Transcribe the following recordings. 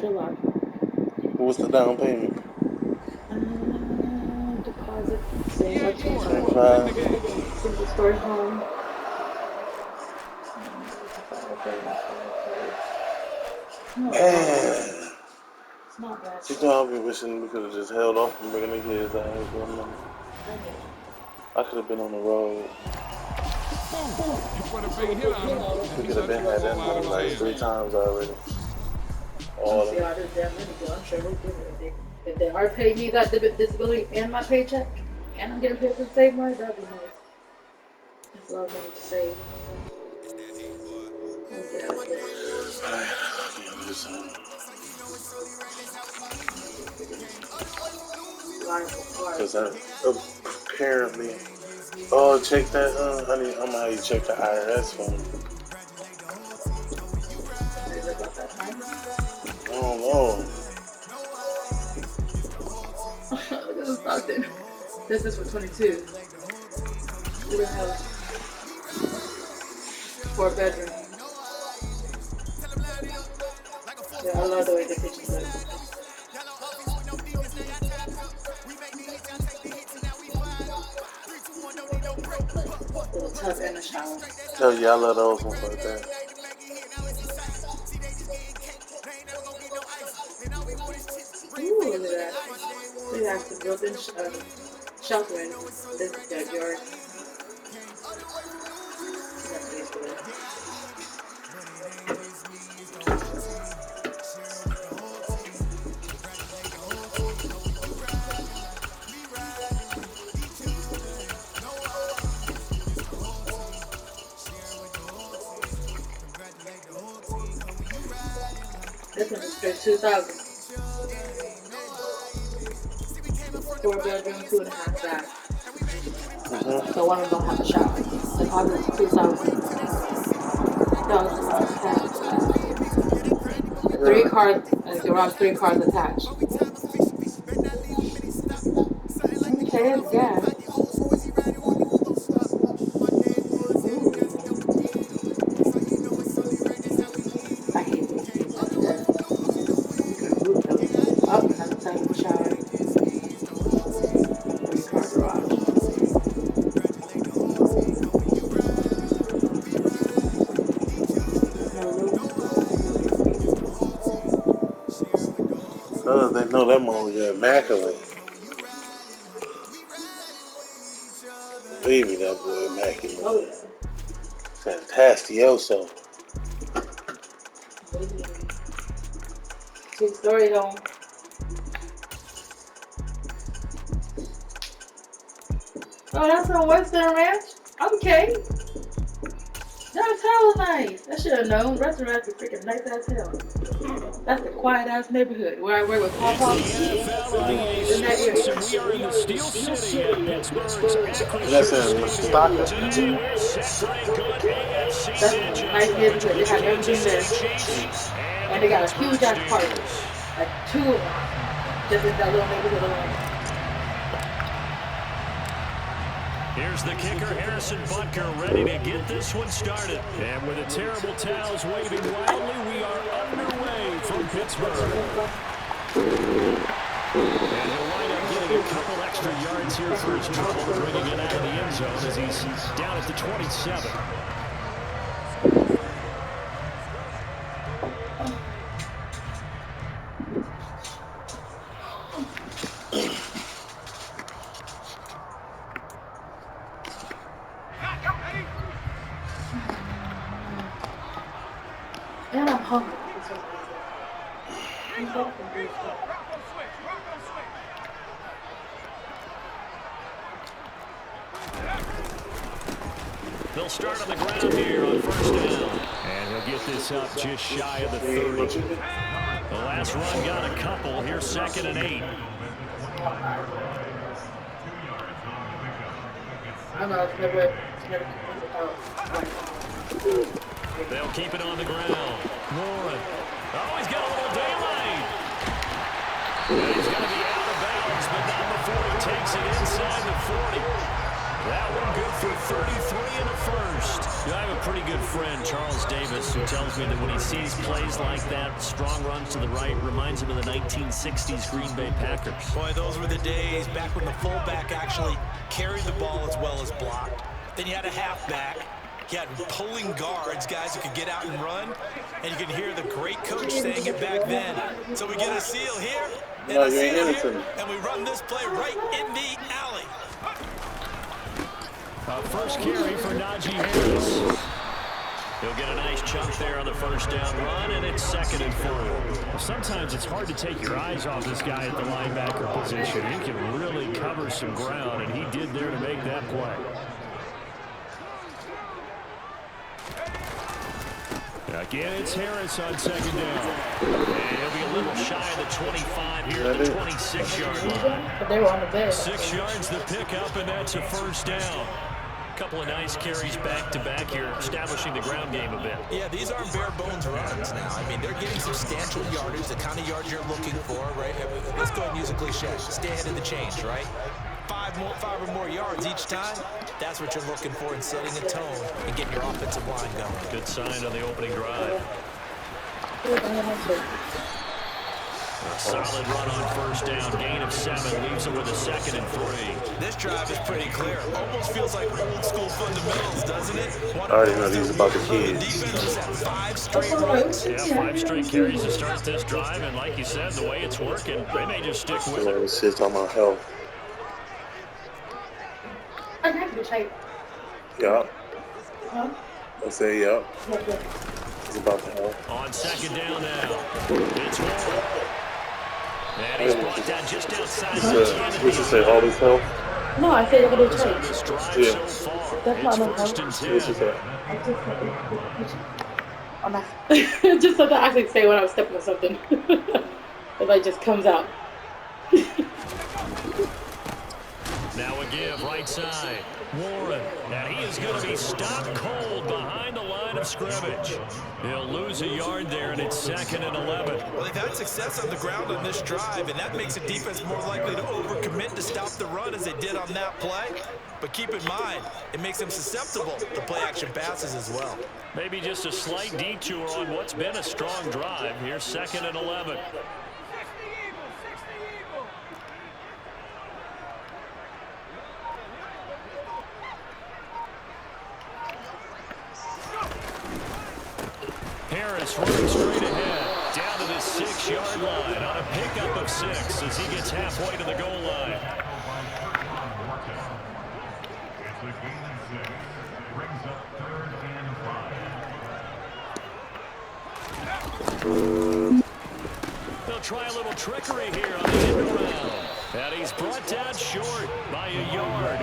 What's the down payment? Deposit, same like 25. Single story home. No, it's not bad. You know, I'll be wishing we could have just held off from bringing the kids out. I could have been on the road. We could have been at that mode like 3 times already. All of them. I'm sure we'll give it. If they are paying me that disability and my paycheck, and I'm getting paid for the same money, that'd be nice. That's a lot of money to save. Because apparently, check that. Honey, I'm gonna have you check the IRS for me. I don't know. This is for 22. We have 4 bedrooms. Yeah, I love the way the kitchen's like. A tub and a shower. Tell you I love those ones like that. Ooh, look at that. They have the built-in shelter in this backyard. This one is straight 2,000. 4 bedroom, 2.5 bath. So one of them don't have a shower. The deposit is 2,000. Three cars, and garage 3 cars attached. Okay, it's gas. I hate these like this. You can move them up and have a second shower. 3-car garage. They know that mom is immaculate. Believe me, that boy immaculate. Oh, yeah. Fantastioso. 2-story home. Oh, that's on Western Ranch? Okay. That's hella nice. I should have known. Restaurants are freaking nice as hell. That's a quiet ass neighborhood where I work with Papa. In that area. We are in the Steel City at Pittsburgh's And that's in Stockton. That's a nice neighborhood. They have everything there. And they got a huge ass park. Like 2 of them. Just in that little neighborhood alone. Here's the kicker, Harrison Butker, ready to get this one started. And with the terrible towels waving wildly, we are underway from Pittsburgh. And he'll wind up getting a couple extra yards here for his trouble, bringing it out of the end zone as he's down at the 27. And I'm hungry. They'll start on the ground here on first down. And he'll get this up just shy of the 30. The last run got a couple. Here's 2nd and 8. I know it's never They'll keep it on the ground. Warren. Oh, he's got a little daylight. And he's going to be out of bounds, but not before he takes it inside the 40. That one good for 33 and a first. I have a pretty good friend, Charles Davis, who tells me that when he sees plays like that, strong runs to the right, reminds him of the 1960s Green Bay Packers. Boy, those were the days back when the fullback actually carried the ball as well as blocked. Then you had a halfback. You had pulling guards, guys who could get out and run. And you can hear the great coach saying it back then. So we get a seal here, and No, a you ain't seal innocent. here, and we run this play right in the alley. First carry for Najee Harris. He'll get a nice chunk there on the first down run, and it's 2nd and 4. Well, sometimes it's hard to take your eyes off this guy at the linebacker position. He can really cover some ground, and he did there to make that play. Again, it's Harris on 2nd down. And he'll be a little shy of the 25 here at the 26-yard line. But they were on the bed. 6 yards the pickup, and that's a first down. Couple of nice carries back-to-back here, establishing the ground game a bit. Yeah, these aren't bare-bones runs now. I mean, they're getting substantial yardage, the kind of yards you're looking for, right? Let's go ahead and use a cliche. Stay ahead of the change, right? 5 or more yards each time, that's what you're looking for in setting a tone and getting your offensive line going. Good sign on the opening drive. A solid run on first down, gain of 7, leaves him with a 2nd and 3. This drive is pretty clear. Almost feels like old school fundamentals, doesn't it? I already know these about the kids. Defense is at 5 straight runs. Yeah, 5 straight carries to start this drive, and like you said, the way it's working, they may just stick with it. This shit's talking about health. I have to type. Yup. Huh? I say yup. Yeah. It's about the health. On 2nd down now, it's Warren. And he's brought down just outside the 10. What you say, all this health? No, I said I'm going to On type. this drive Yeah. so far, That's it's not my 1st and What you 10. say? I'm not. Just so that I actually say when I'm stepping on something. It like just comes out. Now a give, right side. Warren. Now he is going to be stopped cold behind the line of scrimmage. He'll lose a yard there, and it's 2nd and 11. Well, they've had success on the ground on this drive, and that makes the defense more likely to overcommit to stop the run as they did on that play. But keep in mind, it makes them susceptible to play-action passes as well. Maybe just a slight detour on what's been a strong drive. Here's 2nd and 11. Harris running straight ahead, down to the 6-yard line on a pickup of 6 as he gets halfway to the goal line. They'll try a little trickery here on the end around. And he's brought down short by a yard.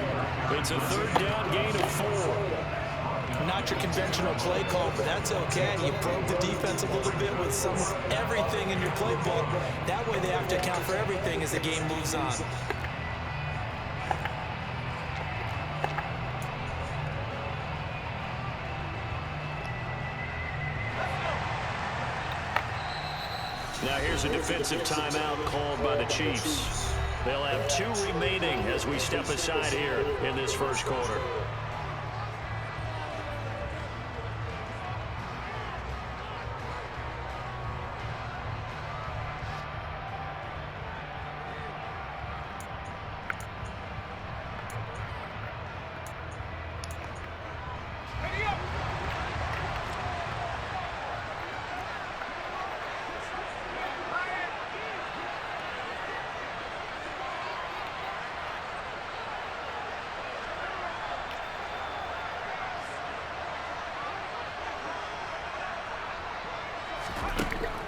It's a 3rd down gain of 4. Not your conventional play call, but that's okay. You probe the defense a little bit with some of everything in your playbook. That way they have to account for everything as the game moves on. Now here's a defensive timeout called by the Chiefs. They'll have 2 remaining as we step aside here in this first quarter.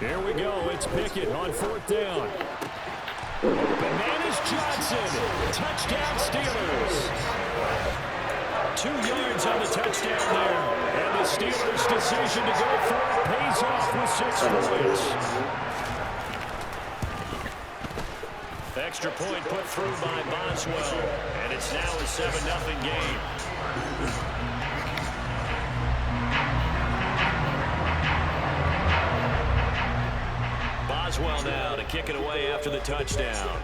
Here we go. It's Pickett on 4th down. Bananas Johnson. Touchdown Steelers. 2 yards on the touchdown there. And the Steelers' decision to go for it pays off with 6 points. Extra point put through by Boswell. And it's now a 7-0 game. Boswell now to kick it away after the touchdown.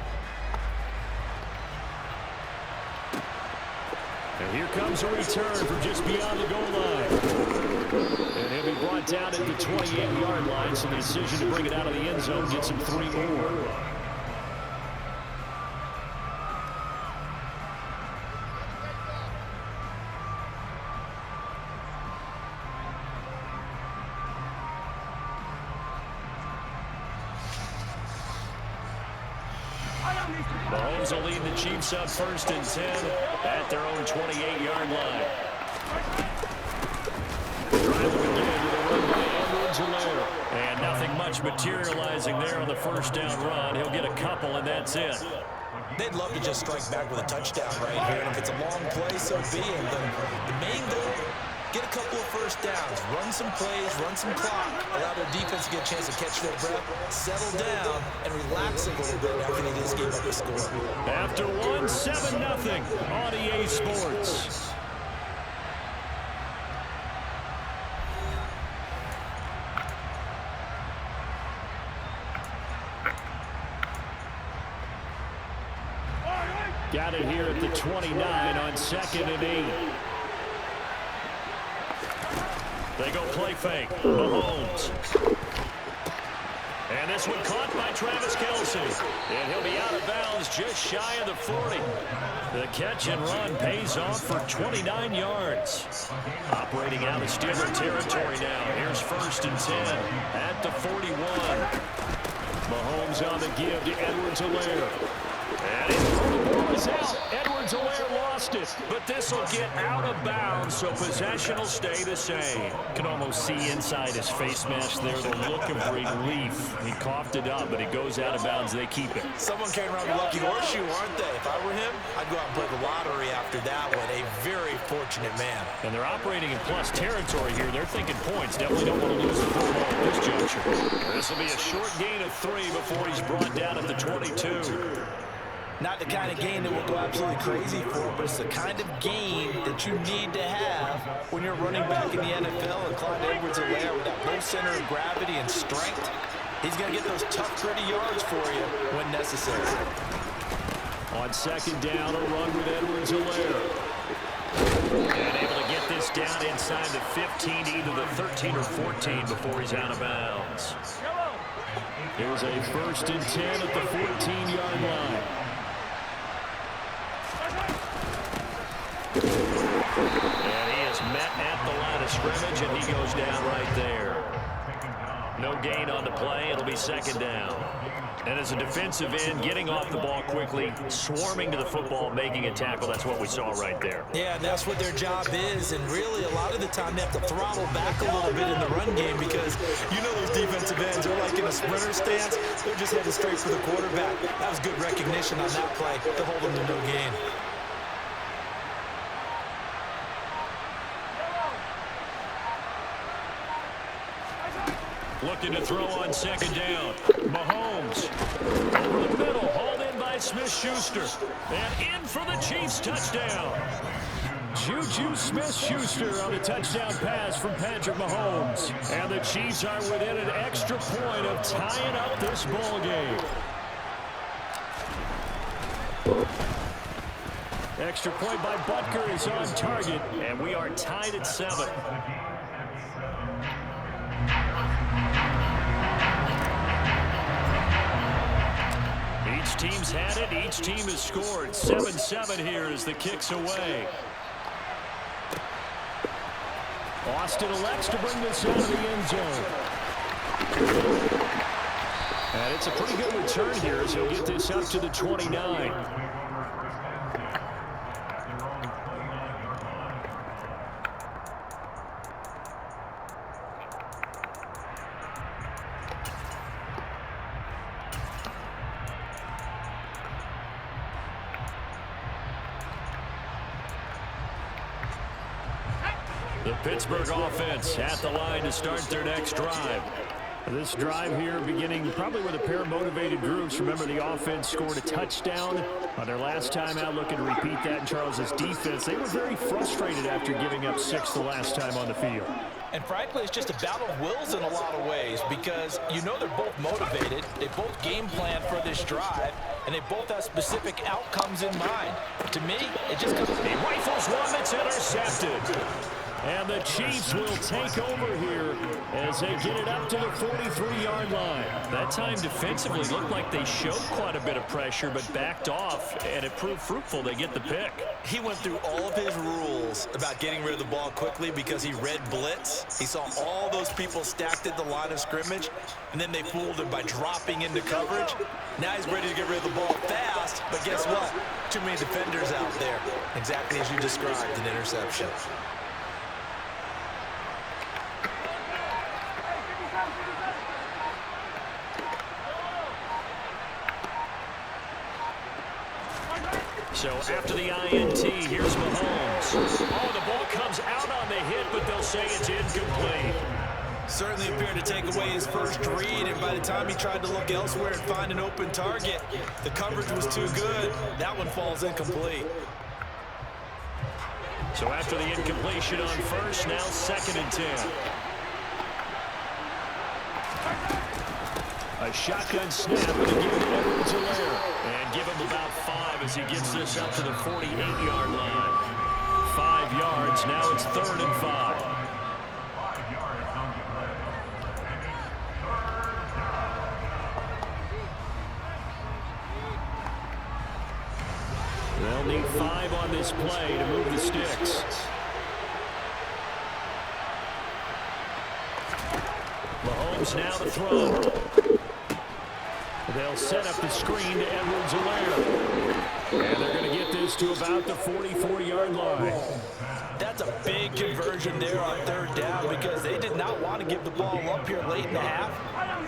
And here comes a return from just beyond the goal line. And he'll be brought down at the 28-yard line, so the decision to bring it out of the end zone gets him 3 more. Mahomes will lead the Chiefs up 1st and 10 at their own 28-yard line. Driving again with a run by Edwards-Helaire. And nothing much materializing there on the first down run. He'll get a couple, and that's it. They'd love to just strike back with a touchdown right here. And if it's a long play, so be it. The main goal, get a couple of first downs, run some plays, run some clock, allow their defense to get a chance to catch their breath, settle down, and relax a little bit after they just gave up a score. After 7-0 on EA Sports. Got it here at the 29 on 2nd and 8. They go play fake. Mahomes. And this one caught by Travis Kelce. And he'll be out of bounds just shy of the 40. The catch and run pays off for 29 yards. Operating out of Steeler territory now. Here's 1st and 10 at the 41. Mahomes on the give to Edwards-Helaire. And the ball is out. Edwards-Helaire lost it, but this will get out of bounds, so possession will stay the same. Can almost see inside his face mask there the look of relief. He coughed it up, but it goes out of bounds. They keep it. Someone came around with lucky horseshoe, aren't they? If I were him, I'd go out and play the lottery after that one. A very fortunate man. And they're operating in plus territory here. They're thinking points. Definitely don't want to lose the football at this juncture. This will be a short gain of 3 before he's brought down at the 22. Not the kind of game that will go absolutely crazy for, but it's the kind of game that you need to have when you're running back in the NFL. And Clyde Edwards-Helaire with that low center of gravity and strength, he's going to get those tough, gritty yards for you when necessary. On 2nd down, a run with Edwards-Helaire. And able to get this down inside the 15 to either the 13 or 14 before he's out of bounds. It was a 1st and 10 at the 14-yard line. And he is met at the line of scrimmage, and he goes down right there. No gain on the play. It'll be 2nd down. And as a defensive end, getting off the ball quickly, swarming to the football, making a tackle, that's what we saw right there. Yeah, that's what their job is, and really a lot of the time they have to throttle back a little bit in the run game because you know those defensive ends are like in a sprinter stance. They're just headed straight for the quarterback. That was good recognition on that play to hold them to no gain. Looking to throw on 2nd down. Mahomes over the middle, hauled in by Smith-Schuster. And in for the Chiefs touchdown. Juju Smith-Schuster on a touchdown pass from Patrick Mahomes. And the Chiefs are within an extra point of tying up this ball game. Extra point by Butker is on target, and we are tied at 7. Each team's had it. Each team has scored. 7-7 here as the kick's away. Austin elects to bring this out of the end zone. And it's a pretty good return here as he'll get this up to the 29. The Pittsburgh offense at the line to start their next drive. This drive here beginning probably with a pair of motivated groups. Remember, the offense scored a touchdown on their last time out, looking to repeat that in Charles's defense. They were very frustrated after giving up 6 the last time on the field. And frankly, it's just a battle of wills in a lot of ways because you know they're both motivated. They both game plan for this drive, and they both have specific outcomes in mind. To me, it just comes... He rifles one that's intercepted. And the Chiefs will take over here as they get it up to the 43-yard line. That time defensively looked like they showed quite a bit of pressure but backed off, and it proved fruitful. They get the pick. He went through all of his rules about getting rid of the ball quickly because he read blitz. He saw all those people stacked at the line of scrimmage, and then they fooled him by dropping into coverage. Now he's ready to get rid of the ball fast, but guess what? Too many defenders out there. Exactly as you described, an interception. So after the INT, here's Mahomes. Oh, the ball comes out on the hit, but they'll say it's incomplete. Certainly appeared to take away his first read, and by the time he tried to look elsewhere and find an open target, the coverage was too good. That one falls incomplete. So after the incompletion on first, now 2nd and 10. A shotgun snap and give it over to Lair. And give him about 5 as he gets this up to the 48-yard line. 5 yards, now it's 3rd and 5. They'll need 5 on this play to move the sticks. Mahomes now to throw. They'll set up the screen to Edwards-Helaire. And they're going to get this to about the 44-yard line. That's a big conversion there on 3rd down because they did not want to give the ball up here late in the half.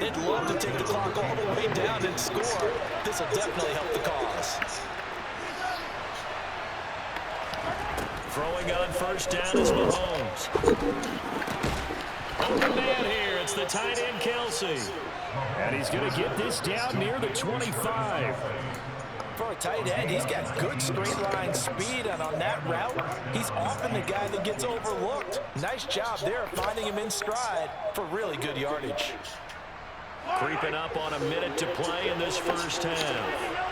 They'd love to take the clock all the way down and score. This will definitely help the cause. Throwing on 1st down is Mahomes. Open man here. It's the tight end, Kelsey. And he's going to get this down near the 25. For a tight end, he's got good straight line speed, and on that route, he's often the guy that gets overlooked. Nice job there finding him in stride for really good yardage. Creeping up on a minute to play in this first half.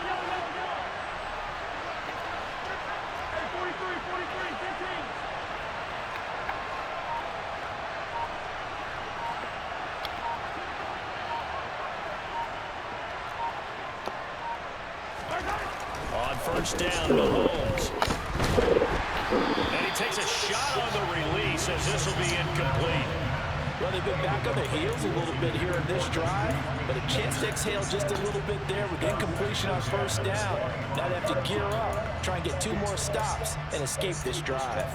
On 1st down, Mahomes. And he takes a shot on the release as this will be incomplete. Well, they've been back on their heels a little bit here in this drive, but a chance to exhale just a little bit there with incompletion on 1st down. Now they have to gear up, try and get 2 more stops, and escape this drive.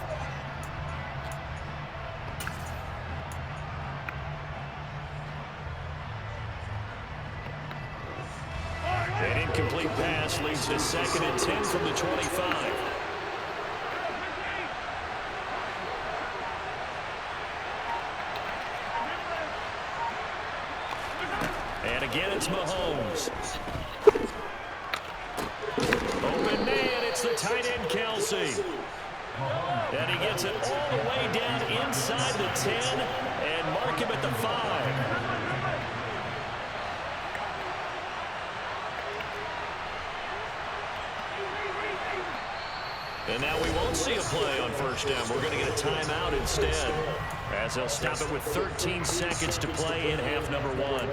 An incomplete pass leads to 2nd and 10 from the 25. And again, it's Mahomes. Open man, it's the tight end, Kelsey. And he gets it all the way down inside the 10 and mark him at the 5. And now we won't see a play on 1st down. We're going to get a timeout instead, as they'll stop it with 13 seconds to play in half number 1.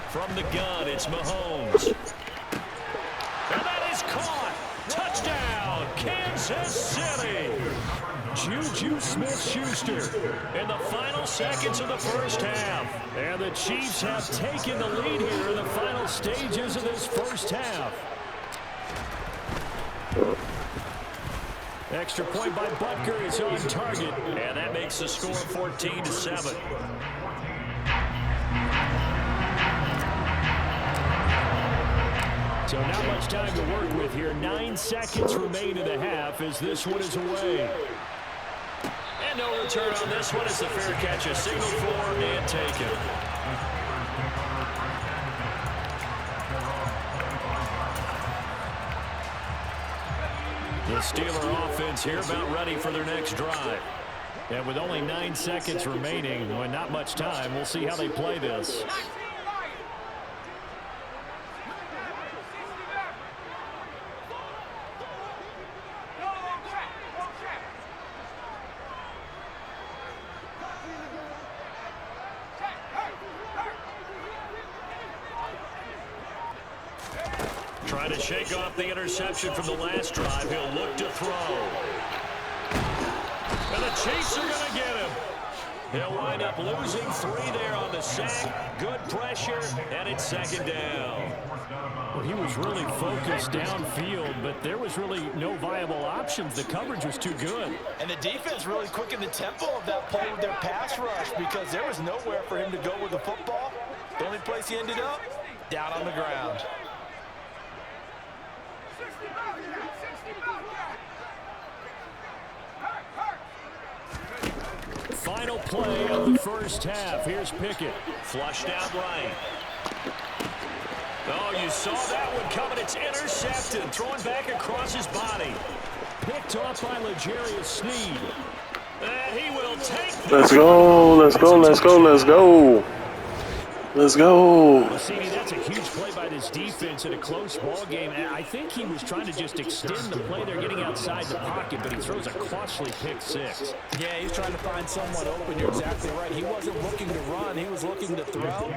From the gun, it's Mahomes. And that is caught. Touchdown, Kansas City. Juju Smith-Schuster in the final seconds of the first half. And the Chiefs have taken the lead here in the final stages of this first half. Extra point by Butker is on target, and that makes the score 14-7. So not much time to work with here. 9 seconds remain in the half as this one is away. And no return on this one as the fair catch is signaled for and taken. The Steeler offense here about ready for their next drive. And with only 9 seconds remaining, and not much time, we'll see how they play this. Trying to shake off the interception from the last drive. He'll look to throw. And the Chiefs are going to get him. He'll wind up losing 3 there on the sack. Good pressure, and it's second down. Well, he was really focused downfield, but there was really no viable options. The coverage was too good. And the defense really quickened the tempo of that play with their pass rush because there was nowhere for him to go with the football. The only place he ended up, down on the ground. Final play of the first half. Here's Pickett. Flushed out right. Oh, you saw that one coming. It's intercepted. Throwing back across his body. Picked off by L'Jarius Sneed. And he will take this. Let's go. Let's go. Let's go. Let's go. Let's go. Well, CD, that's a huge play by this defense in a close ball game. I think he was trying to just extend the play. They're getting outside the pocket, but he throws a costly pick six. Yeah, he's trying to find someone open. You're exactly right. He wasn't looking to run. He was looking to throw.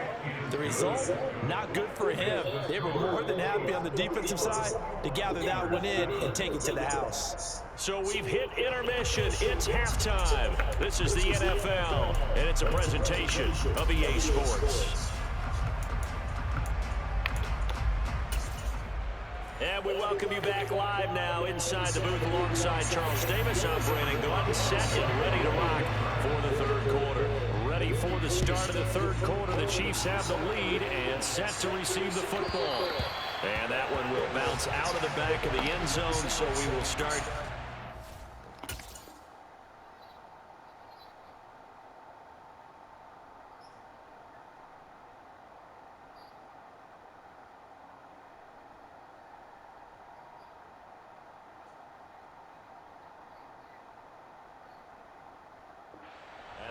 The result, not good for him. They were more than happy on the defensive side to gather that one in and take it to the house. So we've hit intermission. It's halftime. This is the NFL, and it's a presentation of EA Sports. And we welcome you back live now inside the booth alongside Charles Davis. I'm Brandon Glenn, set and ready to rock for the third quarter. Ready for the start of the third quarter. The Chiefs have the lead and set to receive the football. And that one will bounce out of the back of the end zone, so we will start.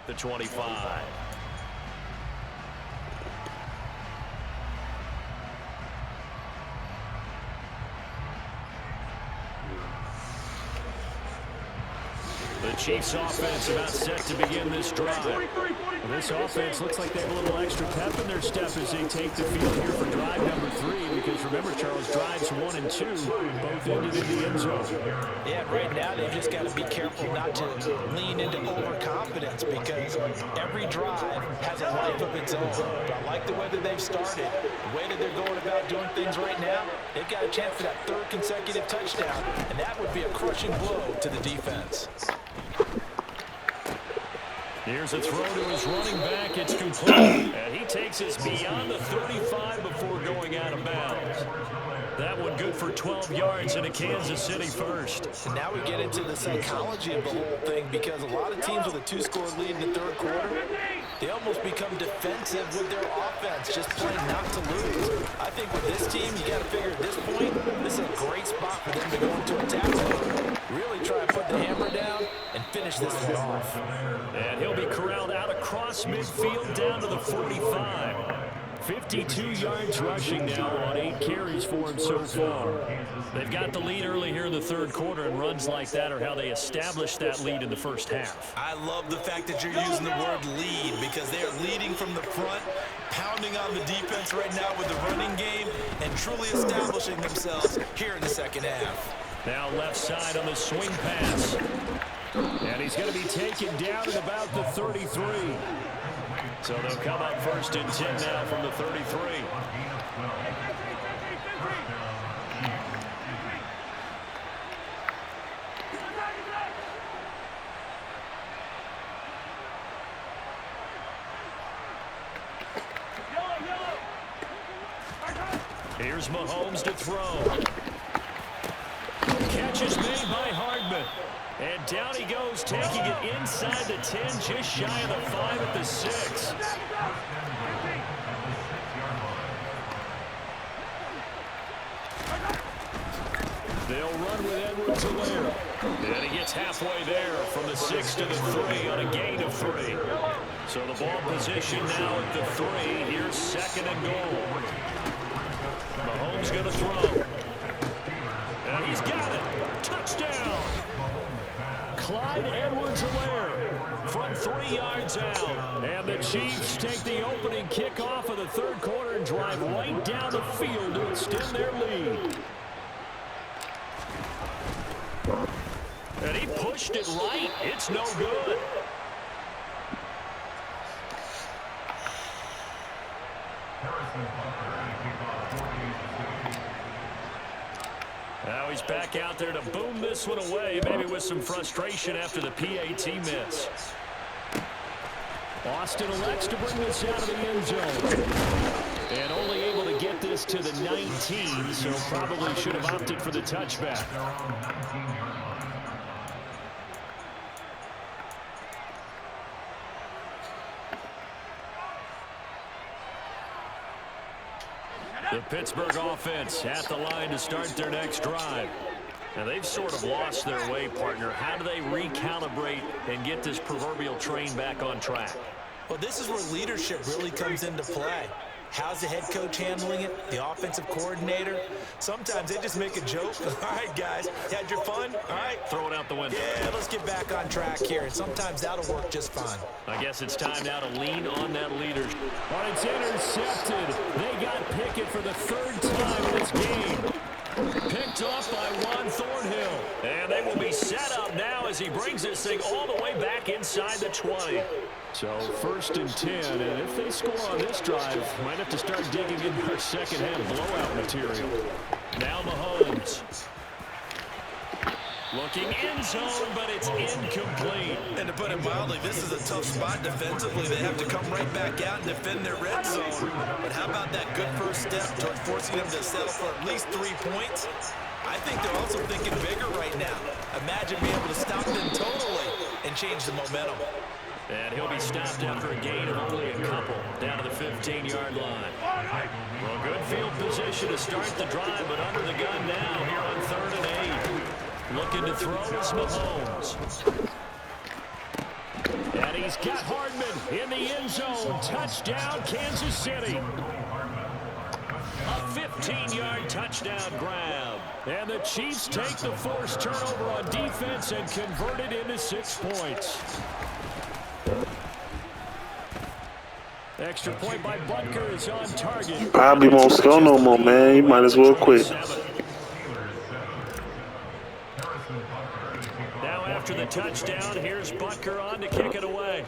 The 25. The Chiefs offense about set to begin this drive. Well, this offense looks like they have a little extra pep in their step as they take the field here for drive number 3, because remember, Charles, drives 1 and 2 both ended in the end zone. Yeah, right now they've just got to be careful not to lean into overconfidence because every drive has a life of its own. But I like the way that they've started, the way that they're going about doing things right now. They've got a chance for that 3rd consecutive touchdown, and that would be a crushing blow to the defense. Here's a throw to his running back. It's complete. And he takes us beyond the 35 before going out of bounds. That one good for 12 yards and a Kansas City first. And now we get into the psychology of the whole thing because a lot of teams with a 2-score lead in the 3rd quarter, they almost become defensive with their offense, just playing not to lose. I think with this team, you got to figure at this point, this is a great spot for them to go into attack mode. Really try to put the hammer down and finish this one off. And he'll be corralled out across midfield down to the 45. 52 yards rushing now on 8 carries for him so far. They've got the lead early here in the 3rd quarter, and runs like that are how they established that lead in the first half. I love the fact that you're using the word lead because they are leading from the front, pounding on the defense right now with the running game, and truly establishing themselves here in the 2nd half. Now left side on the swing pass. And he's going to be taken down at about the 33. So they'll come up 1st and 10 now from the 33. Here's Mahomes to throw. Catch is made by Hardman. And down he goes, taking it inside the 10, just shy of the 5 at the 6. They'll run with Edwards-Helaire. And he gets halfway there from the 6 to the 3 on a gain of 3. So the ball position now at the 3. Here's 2nd and goal. Mahomes going to throw. And he's got it. Touchdown. Clyde Edwards-Helaire from 3 yards out. And the Chiefs take the opening kickoff of the 3rd quarter and drive right down the field to extend their lead. And he pushed it right. It's no good. Now he's back out there to boom this one away, maybe with some frustration after the PAT miss. Austin elects to bring this out of the end zone. And only able to get this to the 19, so probably should have opted for the touchback. The Pittsburgh offense at the line to start their next drive. Now, they've sort of lost their way, partner. How do they recalibrate and get this proverbial train back on track? Well, this is where leadership really comes into play. How's the head coach handling it? The offensive coordinator? Sometimes they just make a joke. All right, guys, had your fun? All right. Throw it out the window. Yeah, let's get back on track here. And sometimes that'll work just fine. I guess it's time now to lean on that leadership. But it's intercepted. They got Pickett for the 3rd time in this game. Picked off by Juan Thornhill. And they will be set up now as he brings this thing all the way back inside the 20. So 1st and 10, and if they score on this drive, might have to start digging into our second-half blowout material. Now Mahomes. Looking in zone, but it's incomplete. And to put it mildly, this is a tough spot defensively. They have to come right back out and defend their red zone. But how about that good first step towards forcing them to settle for at least 3 points? I think they're also thinking bigger right now. Imagine being able to stop them totally and change the momentum. And he'll be stopped after a gain of only a couple, down to the 15-yard line. Well, good field position to start the drive, but under the gun now here on 3rd and 8. Looking to throw is Mahomes. And he's got Hardman in the end zone. Touchdown, Kansas City. A 15-yard touchdown grab. And the Chiefs take the forced turnover on defense and convert it into 6 points. Extra point by Butker is on target. Probably won't score no more, man. You might as well quit. Now after the touchdown, here's Butker on to kick it away.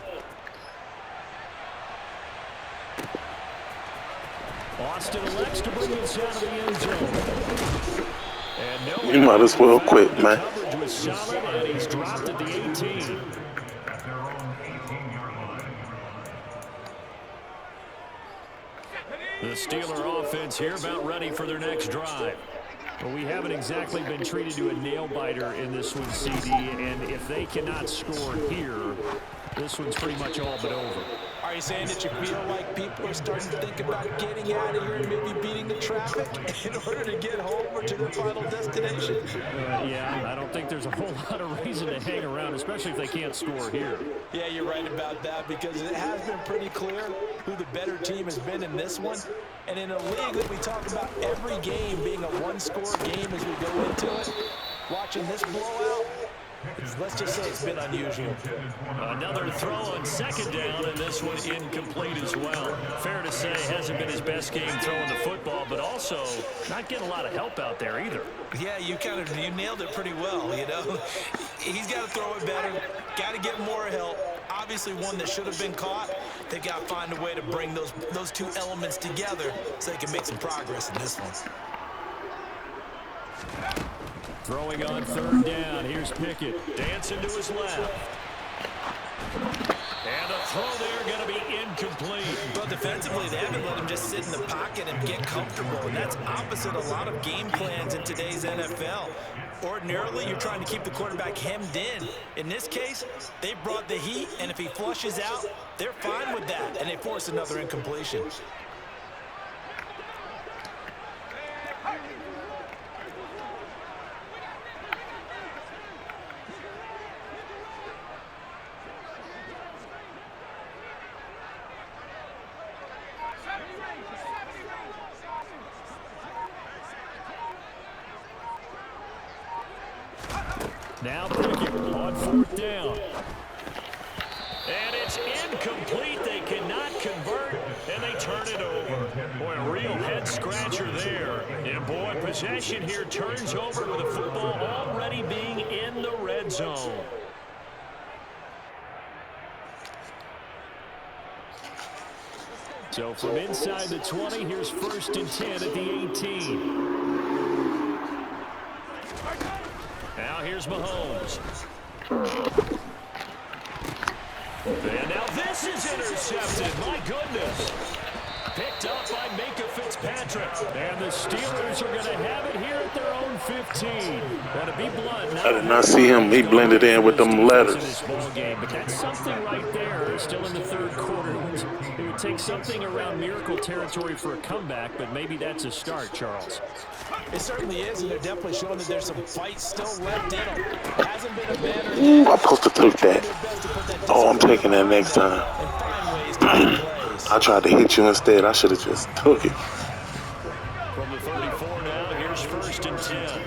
Austin elects to bring this out of the end zone. And no, You might as well quit, man. Coverage was solid, and he's dropped at the 18. the Steeler offense here about ready for their next drive. Well, we haven't exactly been treated to a nail-biter in this one, CD, and if they cannot score here, this one's pretty much all but over. Are you saying that you feel like people are starting to think about getting out of here and maybe beating the traffic in order to get home or to their final destination? Yeah, I don't think there's a whole lot of reason to hang around, especially if they can't score here. Yeah, you're right about that, because it has been pretty clear who the better team has been in this one. And in a league that we talk about every game being a one-score game as we go into it, watching this blowout, let's just say it's been unusual. Another throw on second down, and this one incomplete as well. Fair to say, hasn't been his best game throwing the football, but also not getting a lot of help out there either. Yeah, you nailed it pretty well, you know. He's got to throw it better, got to get more help. Obviously one that should have been caught. They got to find a way to bring those two elements together so they can make some progress in this one. Throwing on third down. Here's Pickett. Dancing to his left. And a throw there going to be incomplete. But the defensively, they haven't let him just sit in the pocket and get comfortable, and that's opposite a lot of game plans in today's NFL. Ordinarily, you're trying to keep the quarterback hemmed in. In this case, they brought the heat, and if he flushes out, they're fine with that, and they force another incompletion. Now Pickett on 4th down. And it's incomplete. They cannot convert, and they turn it over. Boy, a real head-scratcher there. And, boy, possession here turns over with the football already being in the red zone. So from inside the 20, here's 1st and 10 at the 18. Now here's Mahomes. And now this is intercepted. My goodness. Picked up by Minka Fitzpatrick. And the Steelers are going to have it here at their own 15. But to be blunt, I did not see him. He blended in with them letters. But that's something right there. Still in the 3rd quarter. It would take something around miracle territory for a comeback, but maybe that's a start, Charles. It certainly is, and they're definitely showing that there's some fight still left in them. Hasn't been a banner. Ooh, I'm supposed to take that. Oh, I'm taking that next time. I tried to hit you instead. I should have just took it. From the 34 now, here's 1st and 10.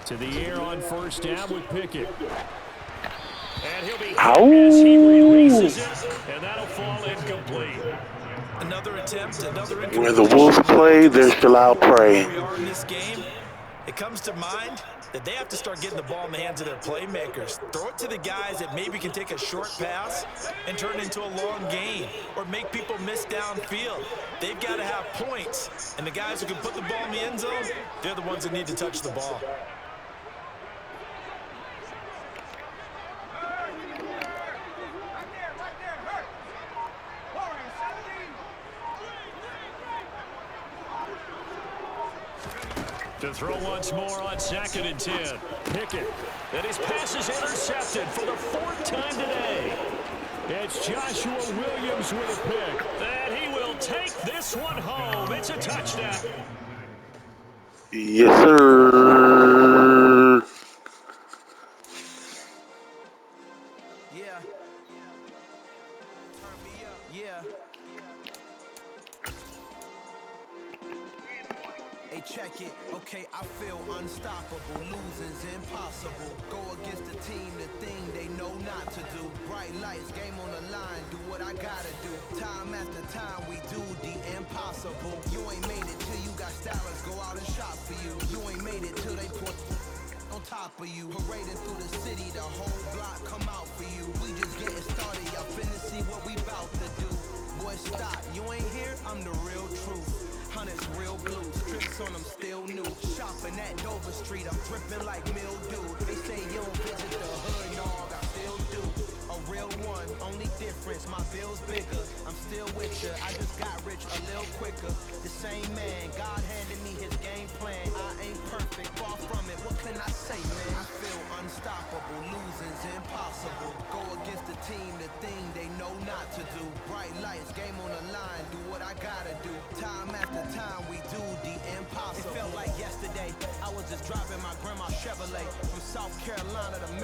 To the air on 1st down with Pickett. And he'll be hit as he releases it, and that'll fall incomplete. Another attempt, another incomplete. Where the Wolves play, there shall I pray. We are in this game. It comes to mind that they have to start getting the ball in the hands of their playmakers. Throw it to the guys that maybe can take a short pass and turn it into a long gain or make people miss downfield. They've got to have points, and the guys who can put the ball in the end zone, they're the ones that need to touch the ball. To throw once more on 2nd and 10. Pickett. And his pass is intercepted for the 4th time today. It's Joshua Williams with a pick. And he will take this one home. It's a touchdown. Yes, sir. Yeah. Turn me up. Yeah. Hey, check it. Okay, I feel unstoppable. Losing's impossible. Go against the team, the thing they know not to do. Bright lights, game on the line. Do what I gotta do. Time after time, we do the impossible. You ain't made it till you got stylists go out and shop for you. You ain't made it till they put on top of you. Parading through the city, the whole block come out for you. We just getting started. Y'all finna see what we bout to do. Boy, stop. You ain't here? I'm the real truth. Hunters real blue, strips on them still new. Shopping at Dover Street, I'm dripping like mildew. They say you don't visit the hood, dog, I still do. A real one, only difference, my bill's bigger. I'm still with ya, I just got rich a little quicker. The same man, God handed me his game plan. I ain't perfect, far from it, what can I say, man? I feel unstoppable, losing's impossible. Go against the team, the thing they know not to do. Bright lights, game on the line, do what I gotta do. Time after time, we do the impossible. It felt like yesterday, I was just driving my grandma's Chevrolet from South Carolina to